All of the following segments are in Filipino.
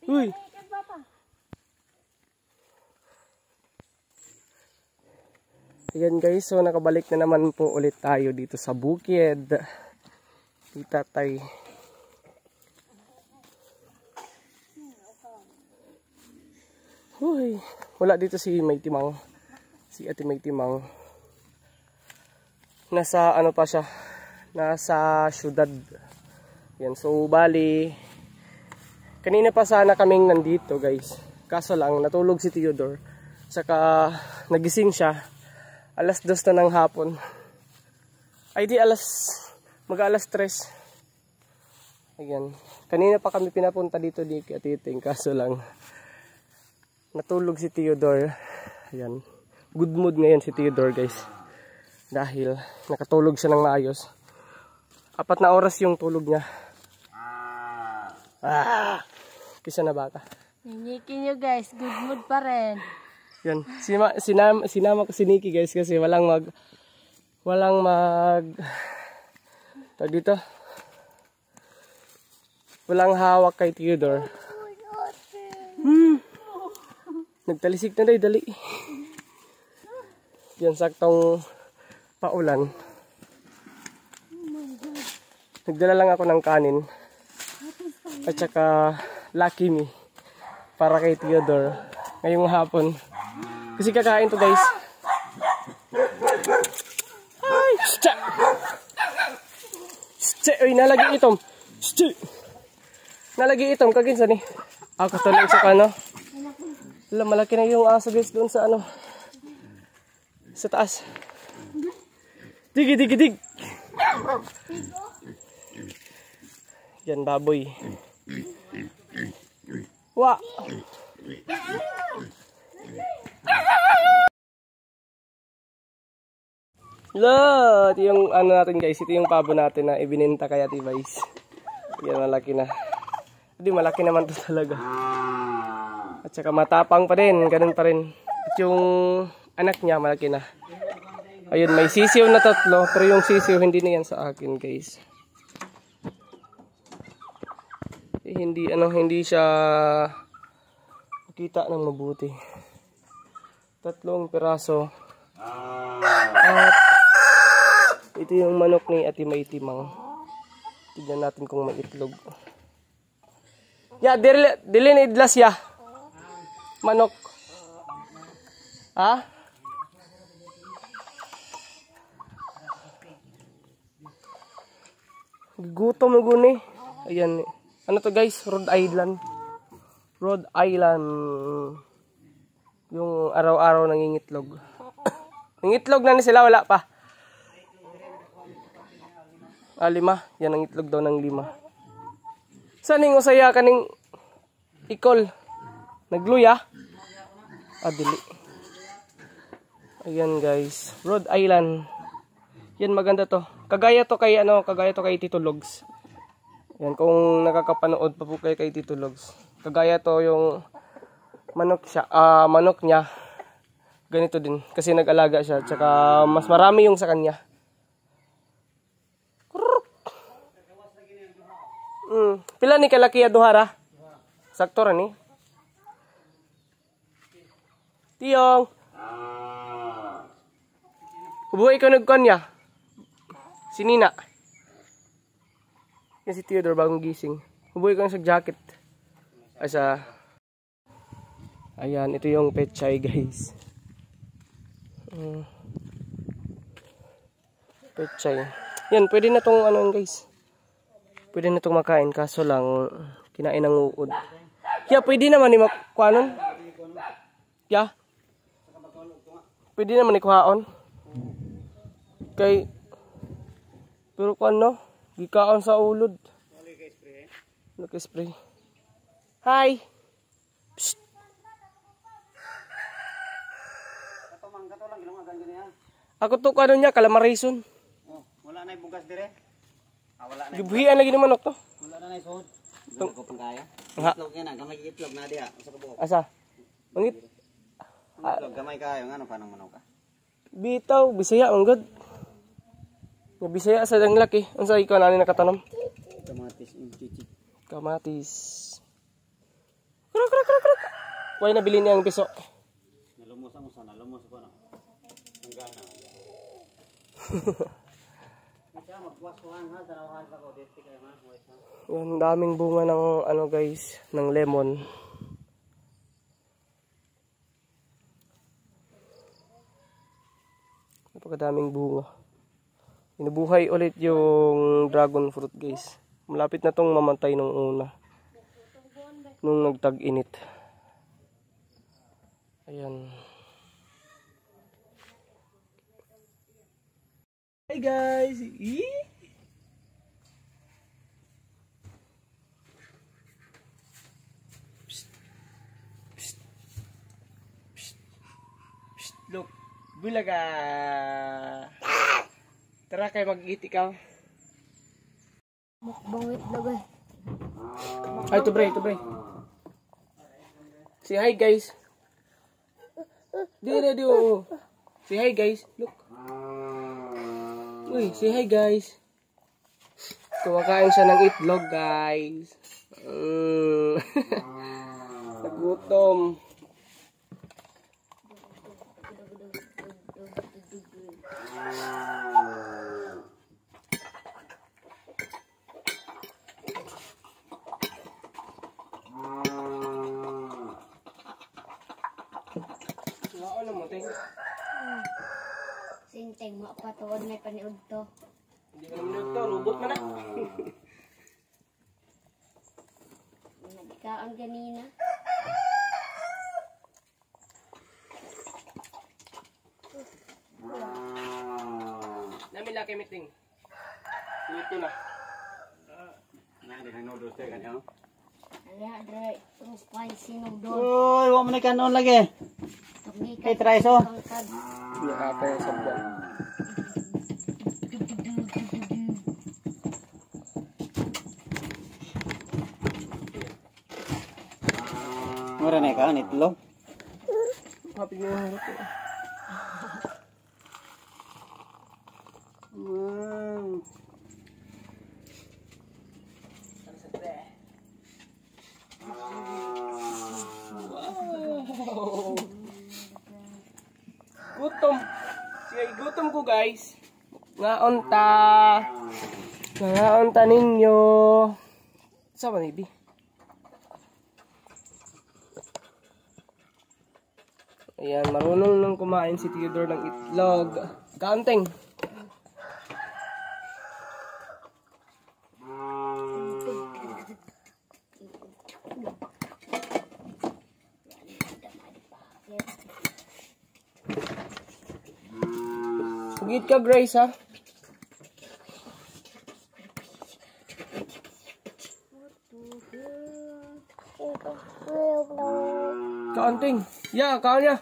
Uy. Ayan guys, so nakabalik na naman po ulit tayo dito sa bukid. Ni Tatay. Uy, wala dito si May Timang. Si Ate May Timang. Nasa ano pa siya? Nasa syudad. Yan, so bali kanina pa sana kaming nandito guys. Kaso lang natulog si Theodore. Saka nagising siya. Alas 2 na ng hapon. Ay di mag-alas 3. Ayan. Kanina pa kami pinapunta dito di Katiting. Kaso lang natulog si Theodore. Ayan. Good mood ngayon si Theodore guys. Dahil nakatulog siya ng maayos. 4 na oras yung tulog niya. Kisa na baka. Ninikin nyo guys. Good mood pa rin. Yan. Sinama ko si Nikki guys kasi walang tawag dito. Walang hawak kay Theodore. Nagtalisik na dali. Yan, saktong paulan. Nagdala lang ako ng kanin. At saka Lucky Me. Para kay Theodore. Ngayong hapon. Kasi kakain to guys. Ay! Uy, nalagi itom. Nalagi itom. Kaginsa ni. Ako tulong sa kano. Alam, malaki na yung aso guys doon sa ano. Sa taas. Dig. Yan, baboy. Wa. Ito yung ano natin guys. Ito yung pabo natin na ibininta kay Ate Vice. Yan, malaki na. Hindi, malaki naman to talaga. At saka matapang pa rin. Ganun pa rin. At yung anak niya malaki na. Ayun, may sisiw na 3. Pero yung sisiw hindi na yan sa akin guys. Hindi siya makita ng mabuti. 3 piraso. At ito yung manok ni Ate May Timang. Tignan natin kung may itlog. Ya, dilin idlas ya. Manok. Ha? Gutom na guni. Ayan. Ano to guys? Rhode Island. Rhode Island. Yung araw-araw nangingitlog. Nangitlog na ni sila, wala pa. 5. Yan ang itlog daw ng 5. Saan yung usaya kaning ikol? Nagluya? Dili. Ayan guys. Rhode Island. Yan, maganda to. Kagaya to kay Tito Logs. Yan, kung nakakapanood pa po kayo kay Tito Logs. Kagaya to yung manok niya. Ganito din. Kasi nag-alaga siya. Tsaka mas marami yung sa kanya. Pila ni kalaki aduhara? Sakto ra ni. Tiyong. Ubuhay ko nagkon niya. Sinina. Yan si Theodore bagong gising. Ubuhay ko sa jacket. Ayan, ito yung pechay guys. Pechay. Yan, pwede na tong ano guys. Pwede na itong makain, kaso lang kinain ng uod. Kaya pwede naman ni makuhanon. Kaya pwede naman ikuhaon. Kay pero kung ano, gikaon sa ulod. Naka-spray. Hi! Psst! Ako to kano niya, kalamarison. Wala na bugas dire. Wala na. Gibuhian lagi naman ako to. Wala na isod. Ito ko pang kaya. Itlog yan na, gamay itlog na diha. Usa ka buok. Asa? Mangit. Itlog gamay kayo, ngano kanang manok ka. Bitaw, Bisaya ang god. Nga Bisaya sa dang laki. Unsa ikaw nani nakatanom? Kamatis, chichi. Kamatis. Kuha na bilhin niya ang piso. Nalumos mo sana, nalumos ko na. Ang gana. Kaya magwaswan ha, dalawahan pa ko dito kay ma. Yan, daming bunga ng ano guys, ng lemon. Napakadaming bunga. Inubuhay ulit yung dragon fruit guys. Malapit na tong mamatay nung una. Nung nagtag-init. Ayan. Hi guys! Look, bulaga! Tara kayo mag-eat ikaw. Mukbang itlog eh. Ay, ito bre. Say hi guys. Dire. Say hi guys. Look. Uy, say hi guys. Kumakain siya ng itlog guys. Nagutom. Ano mo, ting? Sinteng mo patuod may paniud to. Hindi ka naman ito, robot man na. Nagkaan kanina. Namin laki meeting. Ito na. Nandi nang noodles tayo kanyo. Aliha dre, itong spicy nung doon. Uy, wa mo na kanon lagi. Kay try so. Nakaka yung sabon. Mura na ka itlog. Happy mo yung harap. Wow. Gutom. Sige, gutom ko guys. Ngaon ta ninyo. Sama ni Bi. Ayan, marunong nang kumain si Theodore ng itlog. Kaunting. Sugit ka, Grace, ha? Kaunting. Yeah, kaon niya.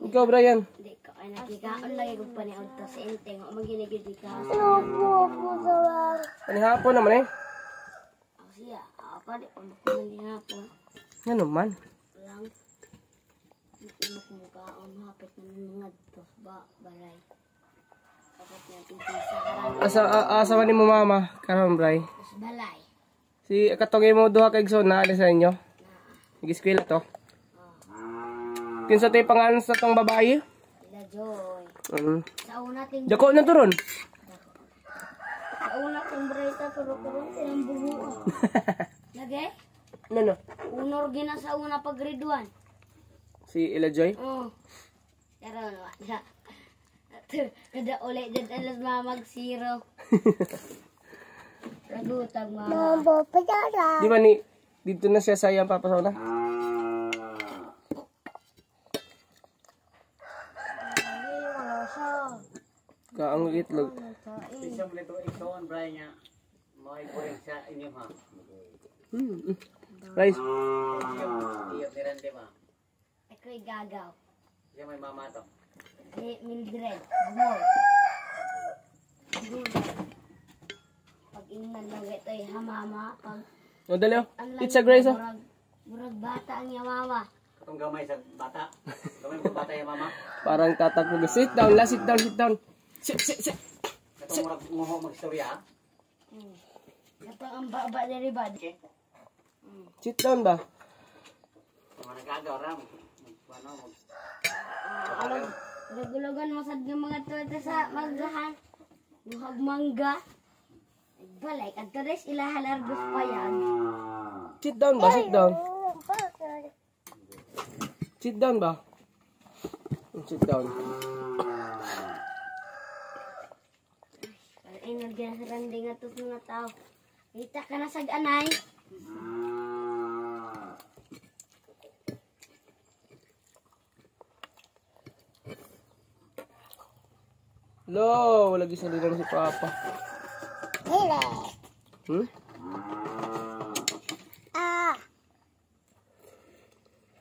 Ikaw, Brian. Hindi ka ay nakikaon lagi ko paniud to sa inteng. O maginigid ka. Panihapon naman eh. Ako siya. Ako pa di. Pagkuman din hapon. Yan naman. Lang. Hindi mo kaon hapit na mga to. Balay. Kapag natin sa harang. Asa man ni mo mama, karon Bray. Balay. Si katong mo duha kay igsoon na sa inyo. Nag-eskwela to. Kinsa tay pangalan sa tong babae? Ila Joy. Sa una ting Dako na to ron. sa una kong breta pero karon tinang buho. Lagay? Ano? Unor gina sa una pag grade 1. Si Ella Joy. Oh. Karon wala. Kada ulit dyan alas mamag zero. Nagutag mama. Di ba ni dito na siya sa iyang papasaw na? Kaang itlog. Isang lito ikaw Brian niya. May buhay sa inyo ha. Rice. Iyok ni Randy ma. Ako'y gagaw. Siya may mama to. Mildred. Bumol. Pag ingnan lang ito'y hamama. Pag O dali oh. ang It's a Grace oh. Murag bata ang yamama. Katong gamay sa bata. Gamay sa bata yung mama. Parang tatakbo. Sit down, sit down. Sit. Katong murag nguho magstorya ha. Ito ang baba dari ba? Sit down ba? Managagaw ram. Ano mo? Nagulugan mo sad nga mga tuwada sa magahan. Buhag mangga. Balay, kadto res ilahalargos pa yan. Sit down ba? Sit down. Sit down ba? Sit down. Ay, nagyasarandi nga to sa mga tao. Kita ka na sag-anay. Lo, lagi sa linan si Papa. Hmm?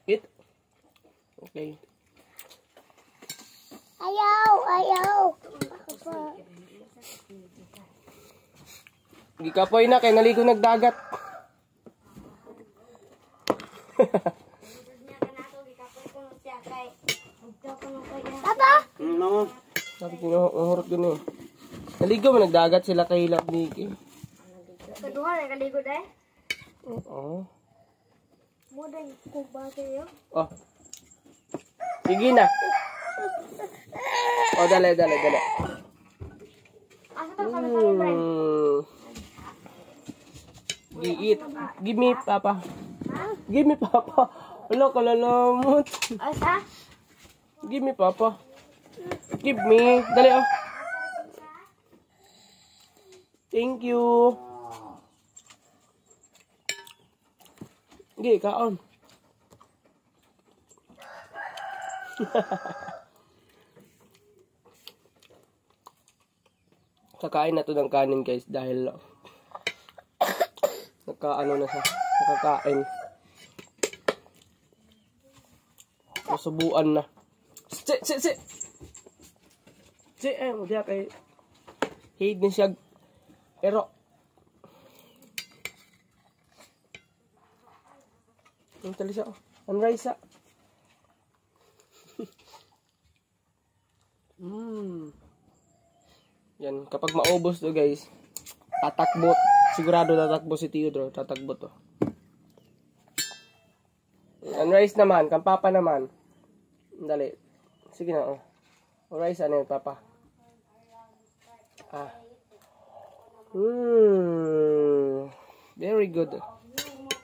Eat. Okay. Ayaw. Gikapoy na kay naligo nagdagat. Papa? No. Sabi ko nahurot gano'n. Naligo mo nagdagat sila kay Love Nicky. Kaduha na kaligo dahil? Oo. Mo dahil kung ba kayo? Oh. Sige na. Oh, dali. Asa to kami sa friend? Gi-eat. Give me, Papa. Give me, Papa. Wala ka lalamot. Asa? Give me, Papa. Give me. Dali, oh. Thank you. Gi, kaon. Kakain na to ng kanin guys dahil nakaano na siya, nakakain. Nasubuan na. Si, mo diya kay hid ni siya. Pero ang tali siya. Ang rice ah. Yan, kapag maubos to guys, tatakbo. Sigurado tatakbo si Theodore, tatakbo to. Ang rice naman, kang Papa naman. Dali. Sige na, oh. O rice, ano yun, Papa? Ah. Very good.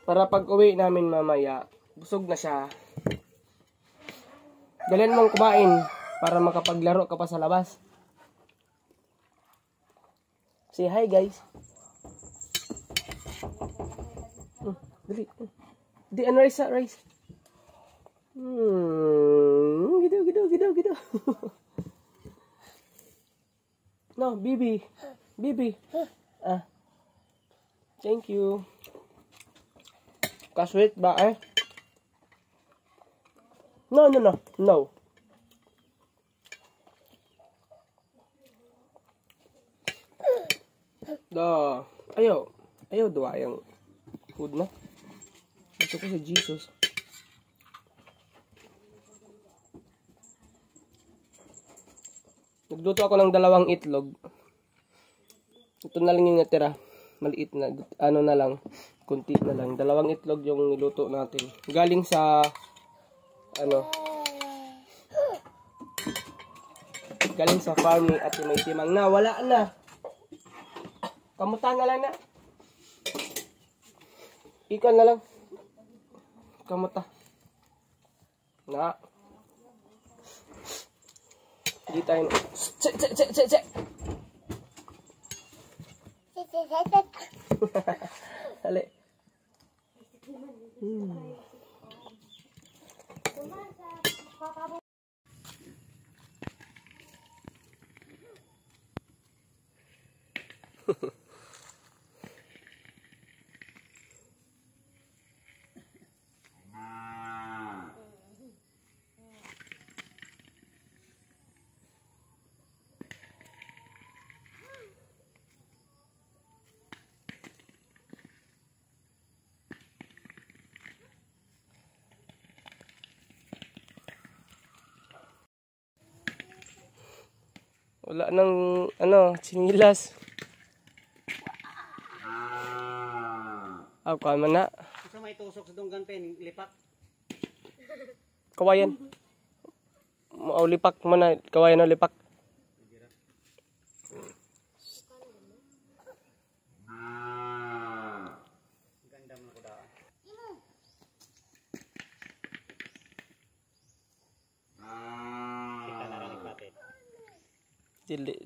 Para pag uwi namin mamaya, busog na siya. Dalhin mong kumain para makapaglaro ka pa sa labas. Say hi guys. Dali. Di ano rice. Gido. No, Bibi. Ah. Thank you. Kasweet ba eh? No. Ayaw doa yung food na. Ito ko si Jesus. Nagluto ako ng 2 itlog. Ito na lang yung natira. Maliit na. Ano na lang. Kunti na lang. 2 itlog yung niluto natin. Galing sa galing sa farm ni Ate May Timang na. Wala na. Kamuta na lang na. Ikaw na lang. Kamuta. Na. Hindi tayo. Che. Dali. Wala nang chinilas. Ka man na. Sa may tusok sa dunggan pen lipat. Kawayan. Mau lipak mana? Kawayan o lipak. Ganda mo ko daan. Kita na lang ipatid. Dili.